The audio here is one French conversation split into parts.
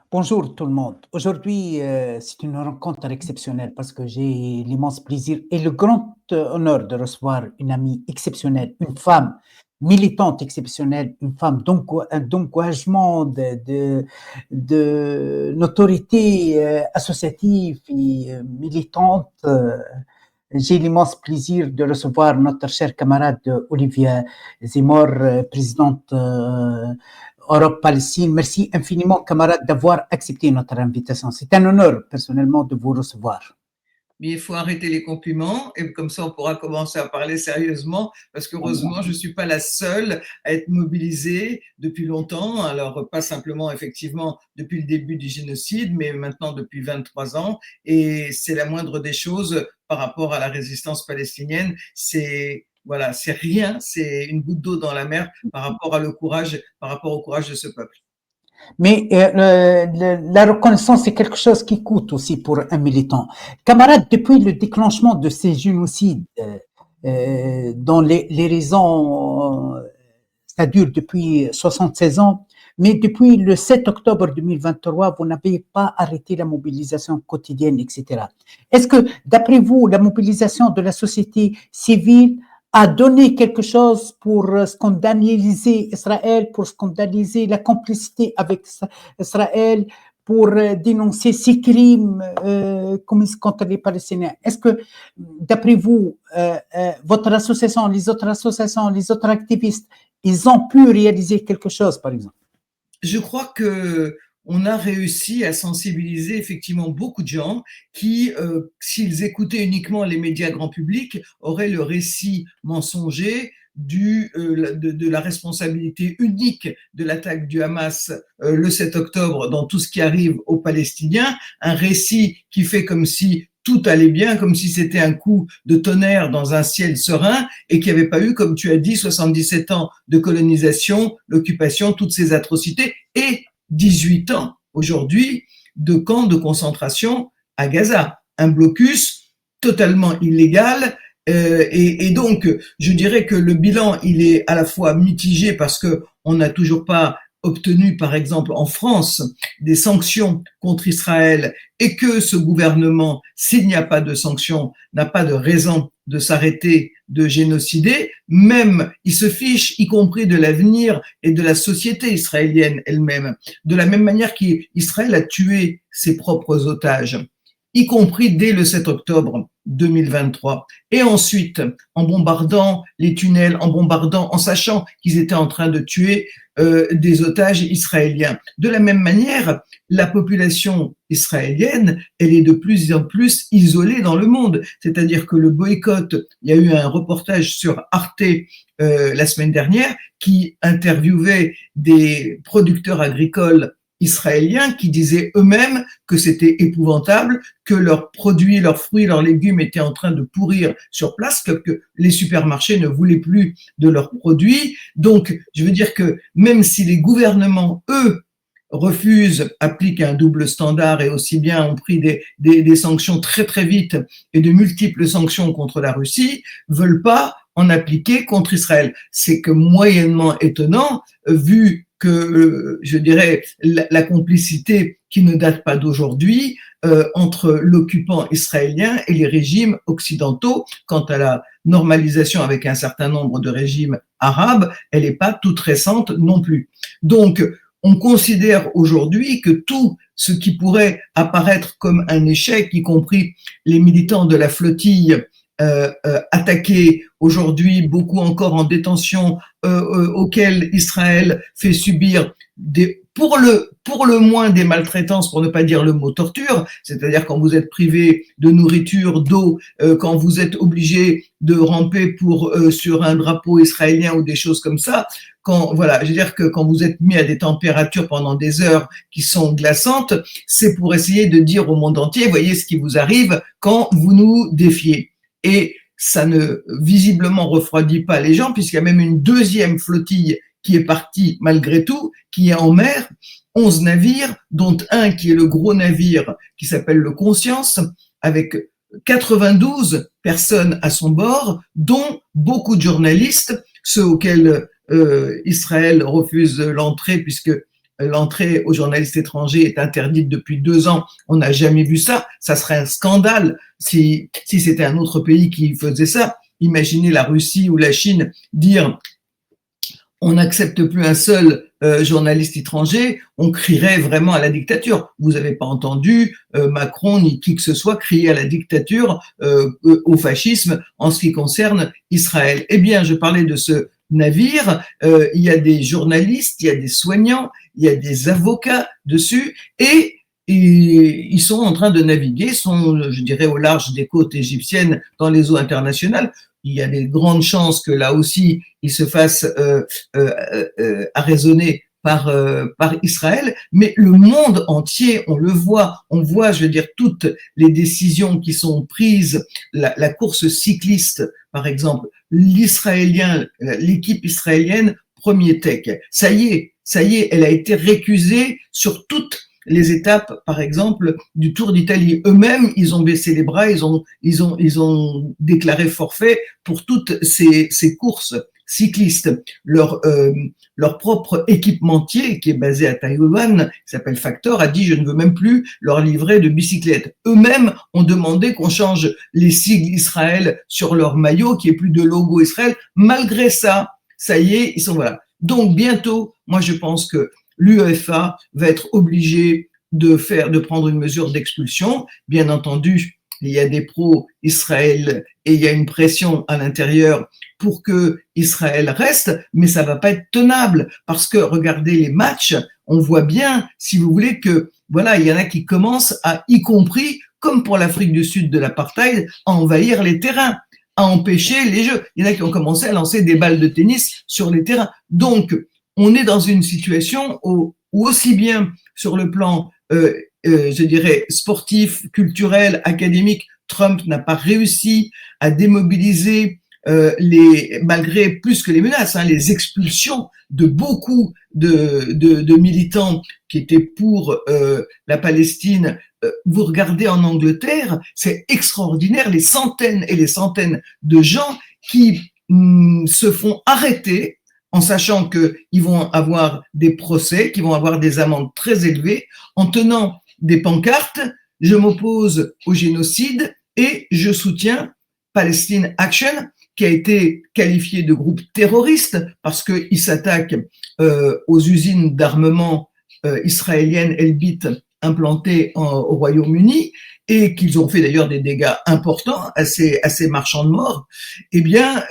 Bonjour tout le monde. Aujourd'hui, c'est une rencontre exceptionnelle parce que j'ai l'immense plaisir et le grand honneur de recevoir une amie exceptionnelle, une femme militante exceptionnelle, une femme d'engagement, de notoriété associative et militante. J'ai l'immense plaisir de recevoir notre chère camarade Olivia Zemmour, présidente Europe-Palestine. Merci infiniment, camarade, d'avoir accepté notre invitation. C'est un honneur, personnellement, de vous recevoir. Mais il faut arrêter les compliments et comme ça on pourra commencer à parler sérieusement parce qu'heureusement je ne suis pas la seule à être mobilisée depuis longtemps, alors pas simplement effectivement depuis le début du génocide mais maintenant depuis 23 ans et c'est la moindre des choses par rapport à la résistance palestinienne, c'est voilà, c'est rien, c'est une goutte d'eau dans la mer par rapport au courage de ce peuple. Mais la reconnaissance, c'est quelque chose qui coûte aussi pour un militant. Camarade, depuis le déclenchement de ces génocides, dont les raisons, ça dure depuis 76 ans, mais depuis le 7 octobre 2023, vous n'avez pas arrêté la mobilisation quotidienne, etc. Est-ce que, d'après vous, la mobilisation de la société civile a donné quelque chose pour scandaliser Israël, pour scandaliser la complicité avec Israël, pour dénoncer ces crimes commis contre les Palestiniens? Est-ce que, d'après vous, votre association, les autres associations, les autres activistes, ils ont pu réaliser quelque chose, par exemple? Je crois que on a réussi à sensibiliser effectivement beaucoup de gens qui, s'ils écoutaient uniquement les médias grand public, auraient le récit mensonger de la responsabilité unique de l'attaque du Hamas le 7 octobre dans tout ce qui arrive aux Palestiniens, un récit qui fait comme si tout allait bien, comme si c'était un coup de tonnerre dans un ciel serein et qu'il n'y avait pas eu, comme tu as dit, 77 ans de colonisation, l'occupation, toutes ces atrocités et 18 ans aujourd'hui de camps de concentration à Gaza. Un blocus totalement illégal et donc je dirais que le bilan il est à la fois mitigé parce que on n'a toujours pas obtenu par exemple en France des sanctions contre Israël et que ce gouvernement, s'il n'y a pas de sanctions, n'a pas de raison de s'arrêter de génocider, même il se fiche, y compris de l'avenir et de la société israélienne elle-même, de la même manière qu'Israël a tué ses propres otages, y compris dès le 7 octobre 2023. Et ensuite, en bombardant les tunnels, en sachant qu'ils étaient en train de tuer des otages israéliens. De la même manière, la population israélienne, elle est de plus en plus isolée dans le monde. C'est-à-dire que le boycott, il y a eu un reportage sur Arte la semaine dernière qui interviewait des producteurs agricoles israéliens qui disaient eux-mêmes que c'était épouvantable, que leurs produits, leurs fruits, leurs légumes étaient en train de pourrir sur place, que les supermarchés ne voulaient plus de leurs produits. Donc, je veux dire que même si les gouvernements, eux, refusent, appliquent un double standard et aussi bien ont pris des sanctions très très vite et de multiples sanctions contre la Russie, veulent pas en appliquer contre Israël. C'est que moyennement étonnant, vu que, je dirais, la complicité qui ne date pas d'aujourd'hui entre l'occupant israélien et les régimes occidentaux. Quant à la normalisation avec un certain nombre de régimes arabes, elle n'est pas toute récente non plus. Donc, on considère aujourd'hui que tout ce qui pourrait apparaître comme un échec, y compris les militants de la flottille attaqués aujourd'hui, beaucoup encore en détention, auxquels Israël fait subir pour le moins des maltraitances, pour ne pas dire le mot torture, c'est-à-dire quand vous êtes privé de nourriture, d'eau, quand vous êtes obligé de ramper sur un drapeau israélien ou des choses comme ça, voilà, je veux dire que quand vous êtes mis à des températures pendant des heures qui sont glaçantes, c'est pour essayer de dire au monde entier, voyez ce qui vous arrive quand vous nous défiez. Et ça ne visiblement refroidit pas les gens, puisqu'il y a même une deuxième flottille qui est partie malgré tout, qui est en mer, 11 navires, dont un qui est le gros navire qui s'appelle le Conscience, avec 92 personnes à son bord, dont beaucoup de journalistes, ceux auxquels Israël refuse l'entrée puisque l'entrée aux journalistes étrangers est interdite depuis 2 ans. On n'a jamais vu ça. Ça serait un scandale si c'était un autre pays qui faisait ça. Imaginez la Russie ou la Chine dire on n'accepte plus un seul journaliste étranger, on crierait vraiment à la dictature. Vous n'avez pas entendu Macron ni qui que ce soit crier à la dictature, au fascisme en ce qui concerne Israël. Eh bien, je parlais de ce navire, il y a des journalistes, il y a des soignants, il y a des avocats dessus et ils sont en train de naviguer, je dirais, au large des côtes égyptiennes dans les eaux internationales. Il y a des grandes chances que là aussi, ils se fassent arraisonner par Israël, mais le monde entier, on voit, je veux dire, toutes les décisions qui sont prises, la course cycliste, par exemple, l'équipe israélienne, premier tech. Ça y est, elle a été récusée sur toutes les étapes, par exemple, du Tour d'Italie. Eux-mêmes, ils ont baissé les bras, ils ont déclaré forfait pour toutes ces courses cyclistes. Leur propre équipementier, qui est basé à Taïwan, qui s'appelle Factor, a dit je ne veux même plus leur livrer de bicyclettes. Eux-mêmes ont demandé qu'on change les sigles Israël sur leur maillot, qu'il n'y ait plus de logo Israël. Malgré ça, ça y est, ils sont voilà. Donc bientôt, moi je pense que l'UEFA va être obligée de prendre une mesure d'expulsion. Bien entendu, il y a des pro-Israël et il y a une pression à l'intérieur pour que Israël reste, mais ça va pas être tenable parce que regardez les matchs, on voit bien, si vous voulez, que voilà, il y en a qui commencent à, y compris, comme pour l'Afrique du Sud de l'apartheid, à envahir les terrains, à empêcher les jeux. Il y en a qui ont commencé à lancer des balles de tennis sur les terrains. Donc, on est dans une situation où aussi bien sur le plan, je dirais, sportif, culturel, académique, Trump n'a pas réussi à démobiliser malgré plus que les menaces, les expulsions de beaucoup de militants qui étaient pour la Palestine. Vous regardez en Angleterre, c'est extraordinaire, les centaines et les centaines de gens qui se font arrêter en sachant qu'ils vont avoir des procès, qu'ils vont avoir des amendes très élevées, en tenant des pancartes, je m'oppose au génocide et je soutiens Palestine Action, qui a été qualifié de groupe terroriste parce qu'il s'attaque aux usines d'armement israéliennes Elbit implantées au Royaume-Uni et qu'ils ont fait d'ailleurs des dégâts importants à ces marchands de mort. Eh bien,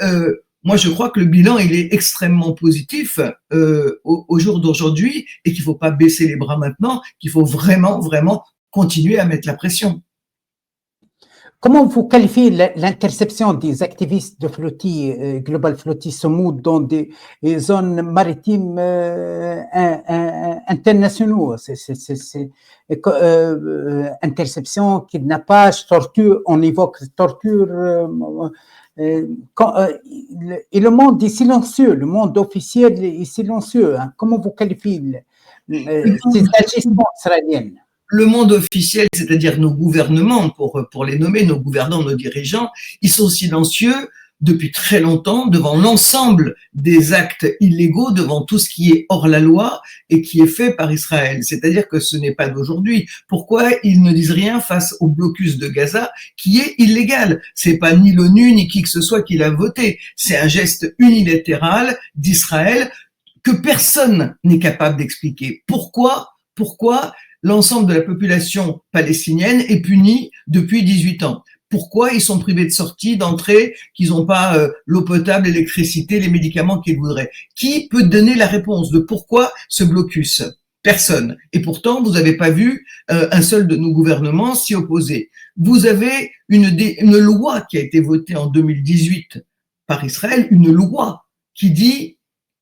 moi, je crois que le bilan, il est extrêmement positif au jour d'aujourd'hui et qu'il ne faut pas baisser les bras maintenant, qu'il faut vraiment, vraiment continuer à mettre la pression. Comment vous qualifiez l'interception des activistes de flottille, Global Flottille Semoud dans des zones maritimes internationaux? Interception, kidnappage, torture, on évoque torture. Et le monde est silencieux, le monde officiel est silencieux. Comment vous qualifiez ces agissements israéliens? Le monde officiel, c'est-à-dire nos gouvernements, pour les nommer, nos gouvernants, nos dirigeants, ils sont silencieux depuis très longtemps devant l'ensemble des actes illégaux, devant tout ce qui est hors la loi et qui est fait par Israël. C'est-à-dire que ce n'est pas d'aujourd'hui. Pourquoi ils ne disent rien face au blocus de Gaza qui est illégal? C'est pas ni l'ONU ni qui que ce soit qui l'a voté. C'est un geste unilatéral d'Israël que personne n'est capable d'expliquer. Pourquoi l'ensemble de la population palestinienne est punie depuis 18 ans? Pourquoi ils sont privés de sortie, d'entrée, qu'ils n'ont pas l'eau potable, l'électricité, les médicaments qu'ils voudraient? Qui peut donner la réponse de pourquoi ce blocus? Personne. Et pourtant, vous n'avez pas vu un seul de nos gouvernements s'y opposer. Vous avez une loi qui a été votée en 2018 par Israël, une loi qui dit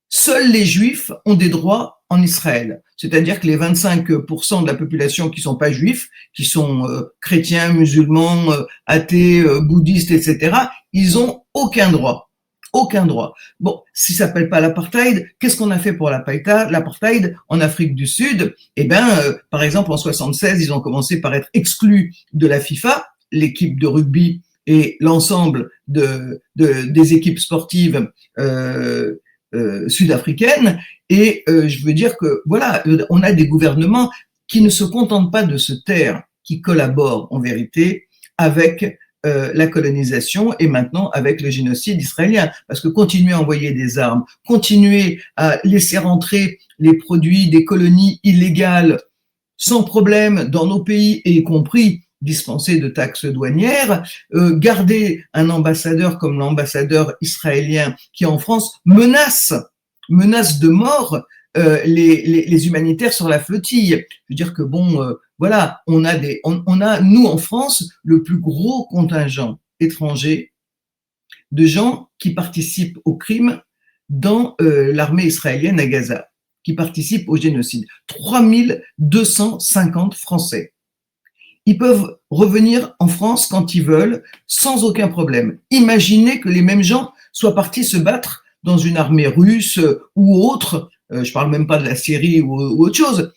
seuls les Juifs ont des droits en Israël. C'est-à-dire que les 25% de la population qui sont pas juifs, qui sont chrétiens, musulmans, athées, bouddhistes, etc., ils ont aucun droit. Aucun droit. Bon, si ça s'appelle pas l'apartheid, qu'est-ce qu'on a fait pour l'apartheid en Afrique du Sud? Eh ben, par exemple, en 76, ils ont commencé par être exclus de la FIFA, l'équipe de rugby et l'ensemble des équipes sportives sud-africaine. Et je veux dire que voilà, on a des gouvernements qui ne se contentent pas de se taire, qui collaborent en vérité avec la colonisation et maintenant avec le génocide israélien. Parce que continuer à envoyer des armes, continuer à laisser rentrer les produits des colonies illégales sans problème dans nos pays, et y compris dispenser de taxes douanières, garder un ambassadeur comme l'ambassadeur israélien qui en France menace de mort les humanitaires sur la flottille. Je veux dire que bon, voilà, on a nous en France le plus gros contingent étranger de gens qui participent au crime dans l'armée israélienne à Gaza, qui participent au génocide. 3250 Français. Ils peuvent revenir en France quand ils veulent, sans aucun problème. Imaginez que les mêmes gens soient partis se battre dans une armée russe ou autre, je parle même pas de la Syrie ou autre chose.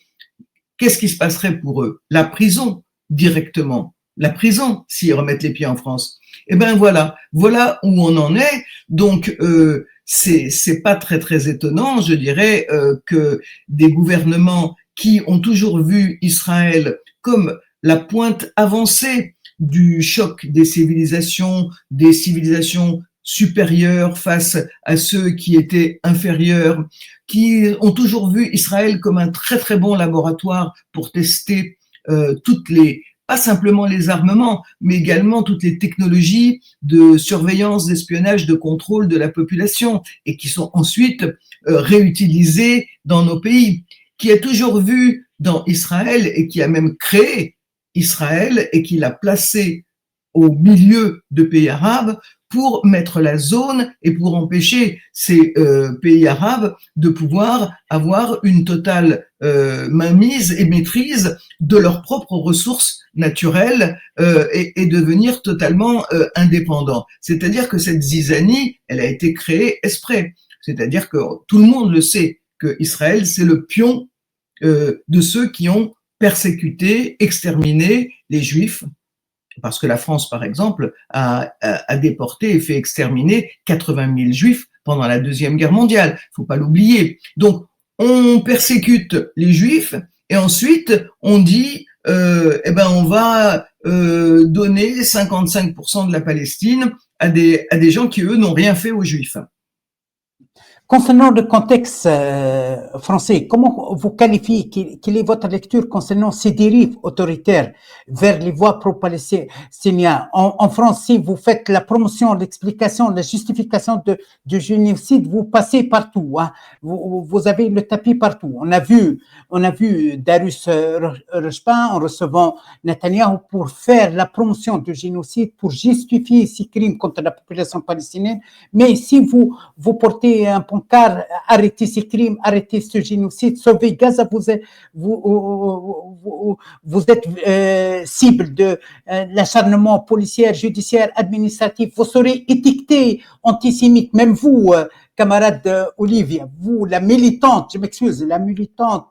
Qu'est-ce qui se passerait pour eux? La prison, directement. La prison, s'ils remettent les pieds en France. Eh ben voilà où on en est. Donc, c'est pas très étonnant, je dirais, que des gouvernements qui ont toujours vu Israël comme la pointe avancée du choc des civilisations supérieures face à ceux qui étaient inférieurs, qui ont toujours vu Israël comme un très bon laboratoire pour tester pas simplement les armements, mais également toutes les technologies de surveillance, d'espionnage, de contrôle de la population, et qui sont ensuite réutilisées dans nos pays, qui a toujours vu dans Israël et qui a même créé Israël et qui l'a placé au milieu de pays arabes pour mettre la zone et pour empêcher ces pays arabes de pouvoir avoir une totale mainmise et maîtrise de leurs propres ressources naturelles et devenir totalement indépendants. C'est-à-dire que cette zizanie, elle a été créée exprès. C'est-à-dire que tout le monde le sait, que Israël, c'est le pion de ceux qui ont persécuté, exterminé les Juifs, parce que la France, par exemple, a déporté et fait exterminer 80 000 Juifs pendant la Deuxième Guerre mondiale. Il faut pas l'oublier. Donc, on persécute les Juifs et ensuite on dit, on va donner 55% de la Palestine à des gens qui eux n'ont rien fait aux Juifs. Concernant le contexte français, comment vous qualifiez, quelle est votre lecture concernant ces dérives autoritaires vers les voies pro-palestiniennes? En France, si vous faites la promotion, l'explication, la justification du génocide, vous passez partout, hein. Vous avez le tapis partout. On a vu Darius Reshpin en recevant Netanyahou pour faire la promotion du génocide, pour justifier ces crimes contre la population palestinienne. Mais si vous portez un car arrêtez ces crimes, arrêtez ce génocide, sauvez Gaza, vous êtes cible de l'acharnement policier, judiciaire, administratif, vous serez étiqueté antisémite, même vous, camarade Olivia, vous, la militante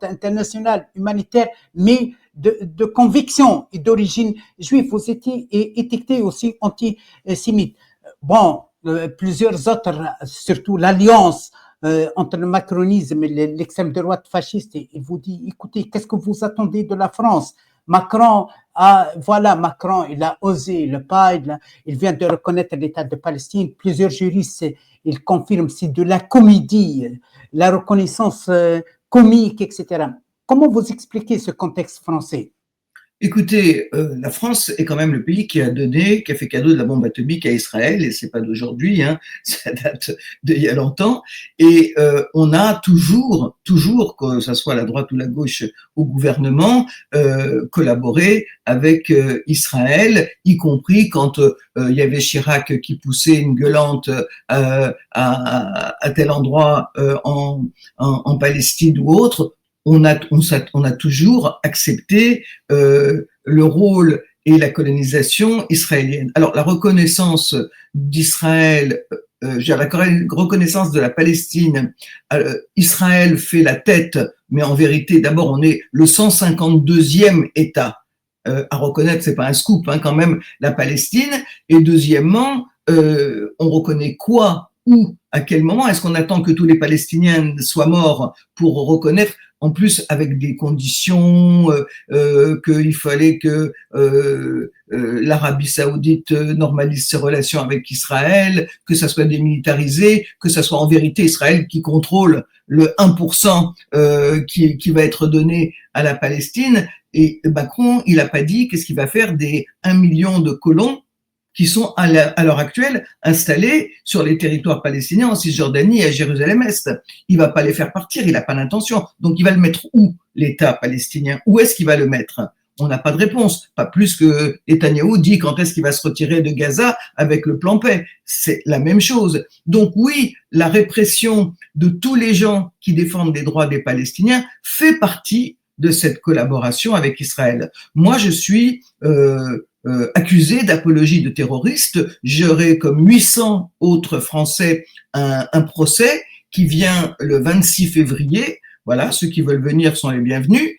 internationale humanitaire, mais de conviction et d'origine juive, vous étiez étiqueté aussi antisémite. Bon, plusieurs autres, surtout l'alliance entre le macronisme et l'extrême droite fasciste, il vous dit, écoutez, qu'est-ce que vous attendez de la France? Macron, il a osé le pas, il vient de reconnaître l'État de Palestine. Plusieurs juristes, ils confirment, c'est de la comédie, la reconnaissance comique, etc. Comment vous expliquez ce contexte français? Écoutez, la France est quand même le pays qui a fait cadeau de la bombe atomique à Israël, et c'est pas d'aujourd'hui, hein, ça date d'il y a longtemps. Et on a toujours, que ça soit la droite ou la gauche au gouvernement, collaboré avec Israël, y compris quand il y avait Chirac qui poussait une gueulante à tel endroit en Palestine ou autre. On a toujours accepté le rôle et la colonisation israélienne. Alors la reconnaissance d'Israël, la reconnaissance de la Palestine, Israël fait la tête, mais en vérité, d'abord, on est le 152e État à reconnaître, c'est pas un scoop, hein, quand même, la Palestine. Et deuxièmement, on reconnaît quoi, où, À quel moment est-ce qu'on attend que tous les Palestiniens soient morts pour reconnaître, en plus avec des conditions, qu'il fallait que l'Arabie Saoudite normalise ses relations avec Israël, que ça soit démilitarisé, que ça soit en vérité Israël qui contrôle le 1% qui va être donné à la Palestine. Et Macron, il n'a pas dit qu'est-ce qu'il va faire des 1 million de colons qui sont à l'heure actuelle installés sur les territoires palestiniens en Cisjordanie et à Jérusalem-Est. Il va pas les faire partir, il n'a pas l'intention. Donc il va le mettre où, l'État palestinien? Où est-ce qu'il va le mettre? On n'a pas de réponse, pas plus que Netanyahou dit quand est-ce qu'il va se retirer de Gaza avec le plan paix. C'est la même chose. Donc oui, la répression de tous les gens qui défendent les droits des Palestiniens fait partie de cette collaboration avec Israël. Moi, je suis accusé d'apologie de terroriste. J'aurai comme 800 autres Français un procès qui vient le 26 février. Voilà, ceux qui veulent venir sont les bienvenus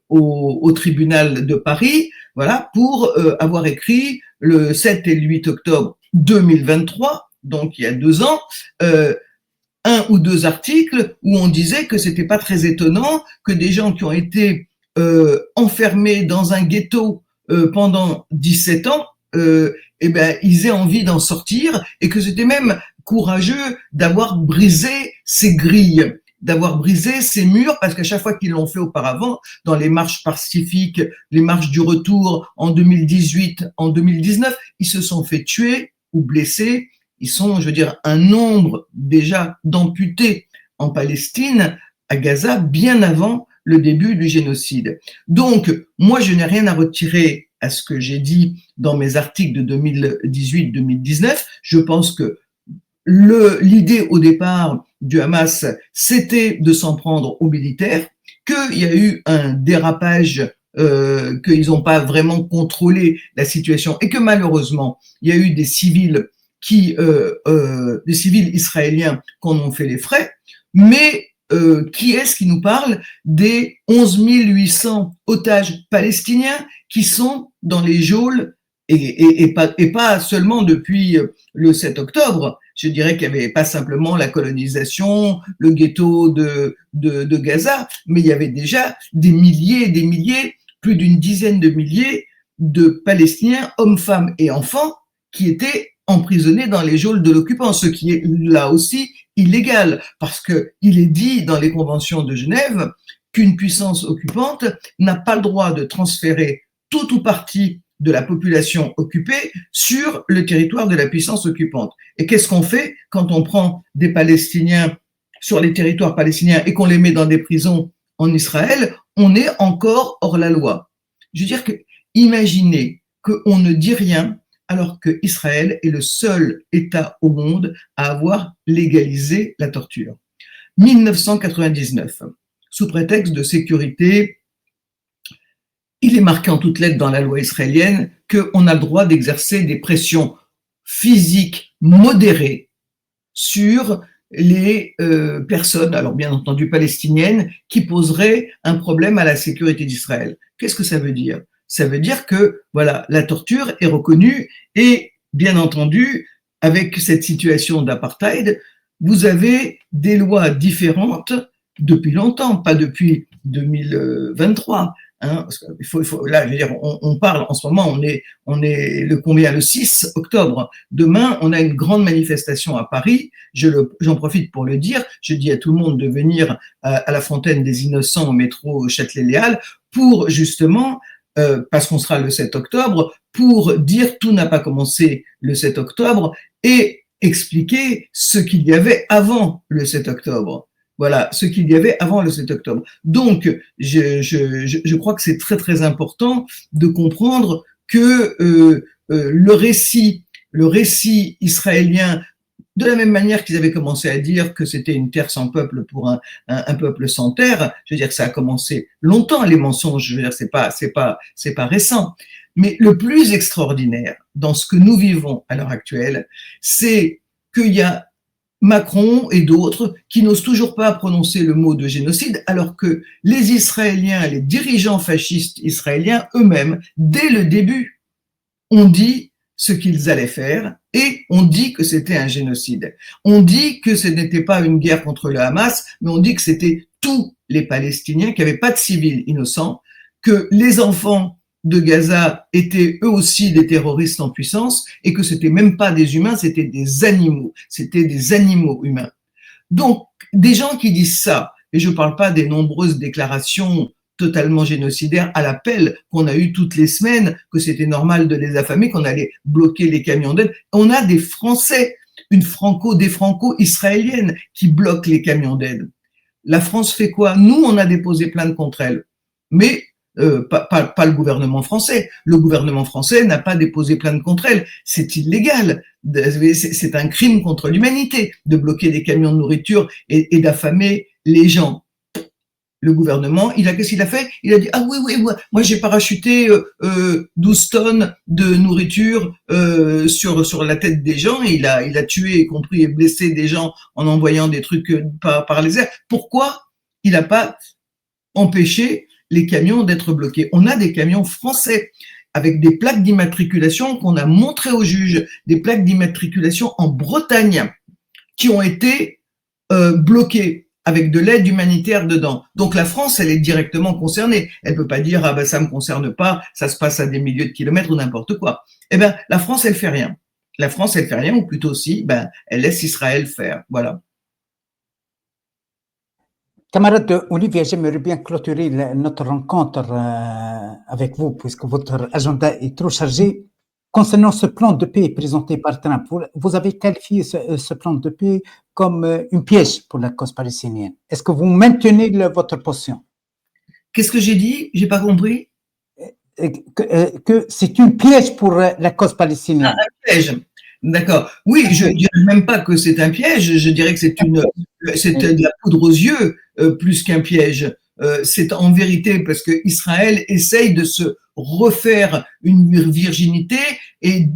au tribunal de Paris. Voilà, pour avoir écrit le 7 et le 8 octobre 2023, donc il y a 2 ans, un ou 2 articles où on disait que c'était pas très étonnant que des gens qui ont été enfermés dans un ghetto pendant 17 ans, eh ben, ils aient envie d'en sortir et que c'était même courageux d'avoir brisé ces grilles, d'avoir brisé ces murs, parce qu'à chaque fois qu'ils l'ont fait auparavant, dans les marches pacifiques, les marches du retour en 2018, en 2019, ils se sont fait tuer ou blesser. Ils sont, je veux dire, un nombre déjà d'amputés en Palestine, à Gaza, bien avant le début du génocide. Donc, moi, je n'ai rien à retirer à ce que j'ai dit dans mes articles de 2018-2019. Je pense que l'idée au départ du Hamas, c'était de s'en prendre aux militaires, qu'il y a eu un dérapage, qu'ils n'ont pas vraiment contrôlé la situation et que malheureusement, il y a eu des civils des civils israéliens qui en ont fait les frais, mais qui est-ce qui nous parle des 11 800 otages palestiniens qui sont dans les geôles et pas seulement depuis le 7 octobre. Je dirais qu'il n'y avait pas simplement la colonisation, le ghetto de Gaza, mais il y avait déjà des milliers, plus d'une dizaine de milliers de Palestiniens, hommes, femmes et enfants, qui étaient emprisonnés dans les geôles de l'occupant, ce qui est là aussi illégal, parce que il est dit dans les conventions de Genève qu'une puissance occupante n'a pas le droit de transférer tout ou partie de la population occupée sur le territoire de la puissance occupante. Et qu'est-ce qu'on fait quand on prend des Palestiniens sur les territoires palestiniens et qu'on les met dans des prisons en Israël? On est encore hors la loi. Je veux dire que, imaginez qu'on ne dit rien alors que Israël est le seul État au monde à avoir légalisé la torture. 1999, sous prétexte de sécurité, il est marqué en toutes lettres dans la loi israélienne qu'on a le droit d'exercer des pressions physiques modérées sur les personnes, alors bien entendu palestiniennes, qui poseraient un problème à la sécurité d'Israël. Qu'est-ce que ça veut dire? Ça veut dire que voilà, la torture est reconnue et bien entendu, avec cette situation d'apartheid, vous avez des lois différentes depuis longtemps, pas depuis 2023. Hein, parce que là, je veux dire, on parle en ce moment, on est le combien, le 6 octobre. Demain, on a une grande manifestation à Paris. J'en profite pour le dire. Je dis à tout le monde de venir à la Fontaine des Innocents au métro Châtelet-Léal pour justement parce qu'on sera le 7 octobre, pour dire tout n'a pas commencé le 7 octobre et expliquer ce qu'il y avait avant le 7 octobre. Voilà, ce qu'il y avait avant le 7 octobre. Donc, je crois que c'est très, très important de comprendre que le récit israélien, de la même manière qu'ils avaient commencé à dire que c'était une terre sans peuple pour un peuple sans terre, je veux dire que ça a commencé longtemps, les mensonges, je veux dire, c'est pas récent. Mais le plus extraordinaire dans ce que nous vivons à l'heure actuelle, c'est qu'il y a Macron et d'autres qui n'osent toujours pas prononcer le mot de génocide, alors que les Israéliens, les dirigeants fascistes israéliens eux-mêmes, dès le début, ont dit ce qu'ils allaient faire et on dit que c'était un génocide. On dit que ce n'était pas une guerre contre le Hamas, mais on dit que c'était tous les Palestiniens, qu'il n'y avait pas de civils innocents, que les enfants de Gaza étaient eux aussi des terroristes en puissance et que c'était même pas des humains, c'était des animaux humains. Donc, des gens qui disent ça, et je ne parle pas des nombreuses déclarations totalement génocidaires à l'appel qu'on a eu toutes les semaines, que c'était normal de les affamer, qu'on allait bloquer les camions d'aide. On a des Français, des franco-israéliennes qui bloquent les camions d'aide. La France fait quoi? Nous, on a déposé plainte contre elle, mais pas le gouvernement français. Le gouvernement français n'a pas déposé plainte contre elle. C'est illégal. C'est un crime contre l'humanité de bloquer des camions de nourriture et d'affamer les gens. Le gouvernement, qu'est-ce qu'il a fait? Il a dit ah oui, moi j'ai parachuté 12 tonnes de nourriture sur la tête des gens et il a tué, y compris et blessé des gens en envoyant des trucs par les airs. Pourquoi il n'a pas empêché les camions d'être bloqués? On a des camions français avec des plaques d'immatriculation qu'on a montrées au juge, des plaques d'immatriculation en Bretagne qui ont été bloquées avec de l'aide humanitaire dedans. Donc la France, elle est directement concernée. Elle peut pas dire ah ben ça me concerne pas, ça se passe à des milliers de kilomètres ou n'importe quoi. Eh ben la France, elle fait rien. La France, elle fait rien, ou plutôt si, elle laisse Israël faire. Voilà. Camarade Olivier, j'aimerais bien clôturer notre rencontre avec vous, puisque votre agenda est trop chargé. Concernant ce plan de paix présenté par Trump, vous avez qualifié ce plan de paix comme un piège pour la cause palestinienne. Est-ce que vous maintenez votre position? Qu'est-ce que j'ai dit? J'ai pas compris. Que c'est un piège pour la cause palestinienne. Ah, un piège. D'accord. Oui, je ne dirais même pas que c'est un piège, je dirais que c'est de la poudre aux yeux plus qu'un piège. C'est en vérité parce que Israël essaye de se refaire une virginité et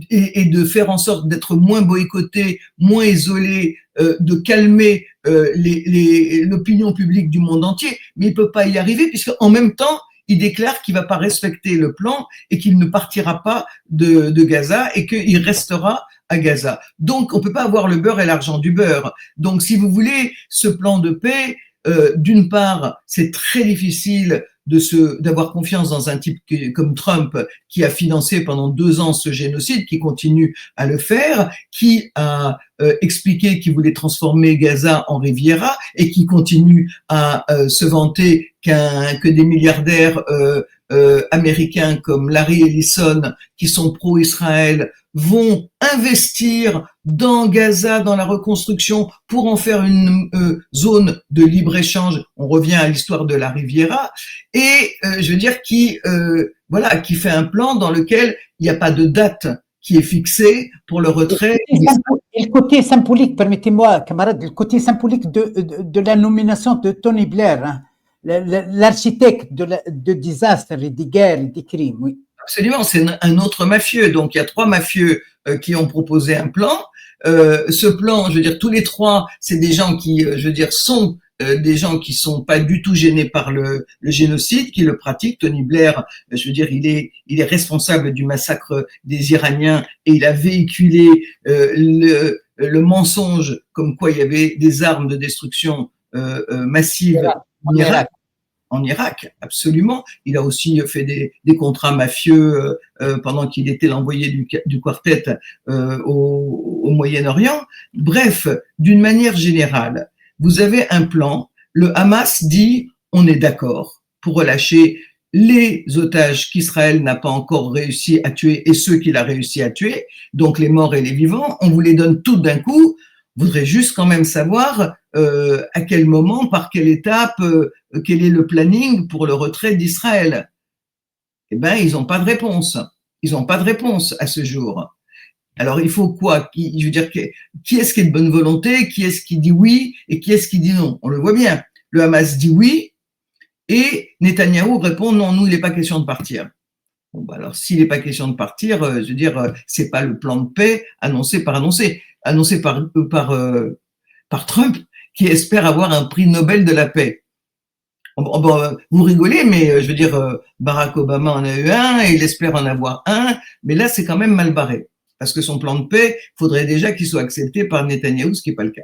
de faire en sorte d'être moins boycotté, moins isolé, de calmer l'opinion publique du monde entier. Mais il peut pas y arriver puisqu'en même temps, il déclare qu'il va pas respecter le plan et qu'il ne partira pas de Gaza et qu'il restera à Gaza. Donc, on peut pas avoir le beurre et l'argent du beurre. Donc, si vous voulez, ce plan de paix, d'une part, c'est très difficile d'avoir confiance dans un type comme Trump qui a financé pendant 2 ans ce génocide, qui continue à le faire, qui a expliqué qu'il voulait transformer Gaza en Riviera et qui continue à se vanter que des milliardaires américains comme Larry Ellison, qui sont pro-Israël, vont investir dans Gaza, dans la reconstruction, pour en faire une zone de libre-échange. On revient à l'histoire de la Riviera. Et je veux dire, qui fait un plan dans lequel il n'y a pas de date qui est fixée pour le retrait. Et le côté symbolique, permettez-moi, camarade, le côté symbolique de la nomination de Tony Blair, hein, l'architecte de désastres et des guerres et des crimes, oui. Absolument, c'est un autre mafieux. Donc, il y a 3 mafieux qui ont proposé un plan. Ce plan, je veux dire, tous les 3, c'est des gens qui, je veux dire, sont des gens qui sont pas du tout gênés par le génocide, qui le pratiquent. Tony Blair, je veux dire, il est responsable du massacre des Iraniens et il a véhiculé le mensonge comme quoi il y avait des armes de destruction massive en Irak, absolument. Il a aussi fait des contrats mafieux pendant qu'il était l'envoyé du quartet au Moyen-Orient. Bref, d'une manière générale, vous avez un plan. Le Hamas dit on est d'accord pour relâcher les otages qu'Israël n'a pas encore réussi à tuer et ceux qu'il a réussi à tuer, donc les morts et les vivants. On vous les donne tout d'un coup. Je voudrais juste quand même savoir à quel moment, par quelle étape, quel est le planning pour le retrait d'Israël. Eh ben, ils n'ont pas de réponse. Ils n'ont pas de réponse à ce jour. Alors, il faut quoi? Je veux dire, qui est-ce qui est de bonne volonté? Qui est-ce qui dit oui et qui est-ce qui dit non? On le voit bien. Le Hamas dit oui et Netanyahou répond non, nous, il n'est pas question de partir. Bon, bah alors, s'il n'est pas question de partir, je veux dire, c'est pas le plan de paix annoncé par Trump, qui espère avoir un prix Nobel de la paix. Bon, vous rigolez, mais je veux dire, Barack Obama en a eu un, et il espère en avoir un, mais là, c'est quand même mal barré. parce que son plan de paix, il faudrait déjà qu'il soit accepté par Netanyahou, ce qui n'est pas le cas.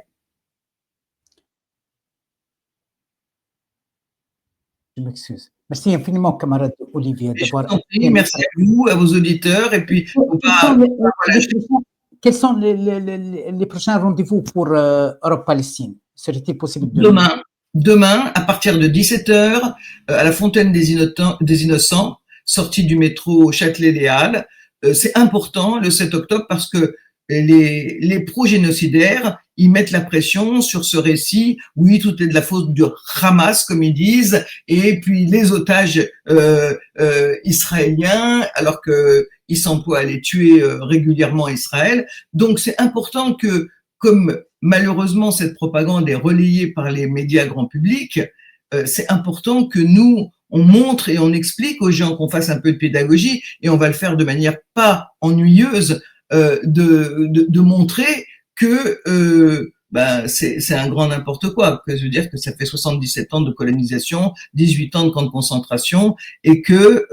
Je m'excuse. Merci infiniment, camarade Olivier, d'avoir Merci à vous, à vos auditeurs, et puis quels sont les prochains rendez-vous pour Europe-Palestine? Serait-il possible de... Demain, à partir de 17h, à la Fontaine des Innocents, sortie du métro Châtelet-Les Halles. C'est important le 7 octobre parce que les pro-génocidaires, ils mettent la pression sur ce récit. Oui, tout est de la faute du Hamas, comme ils disent, et puis les otages israéliens, alors qu'ils s'emploient à les tuer régulièrement Israël. Donc c'est important que, comme malheureusement cette propagande est relayée par les médias grand public, c'est important que nous, on montre et on explique aux gens, qu'on fasse un peu de pédagogie, et on va le faire de manière pas ennuyeuse, de montrer que c'est un grand n'importe quoi. Je veux dire que ça fait 77 ans de colonisation, 18 ans de camps de concentration, et que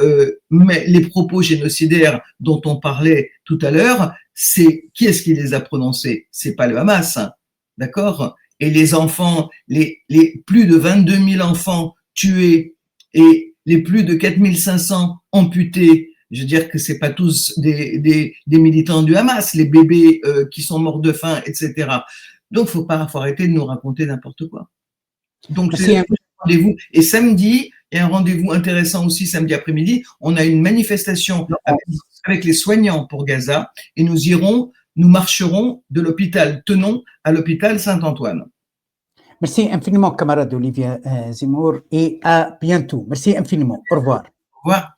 mais les propos génocidaires dont on parlait tout à l'heure, c'est qui est-ce qui les a prononcés? C'est pas le Hamas, hein, d'accord? Et les enfants, les plus de 22 000 enfants tués et les plus de 4 500 amputés. Je veux dire que c'est pas tous des militants du Hamas, les bébés qui sont morts de faim, etc. Donc, faut arrêter de nous raconter n'importe quoi. Donc, c'est un rendez-vous. Et samedi, il y a un rendez-vous intéressant aussi samedi après-midi. On a une manifestation avec les soignants pour Gaza et nous marcherons de l'hôpital Tenon à l'hôpital Saint-Antoine. Merci infiniment, camarade Olivier Zemmour, et à bientôt. Merci infiniment. Au revoir. Au revoir.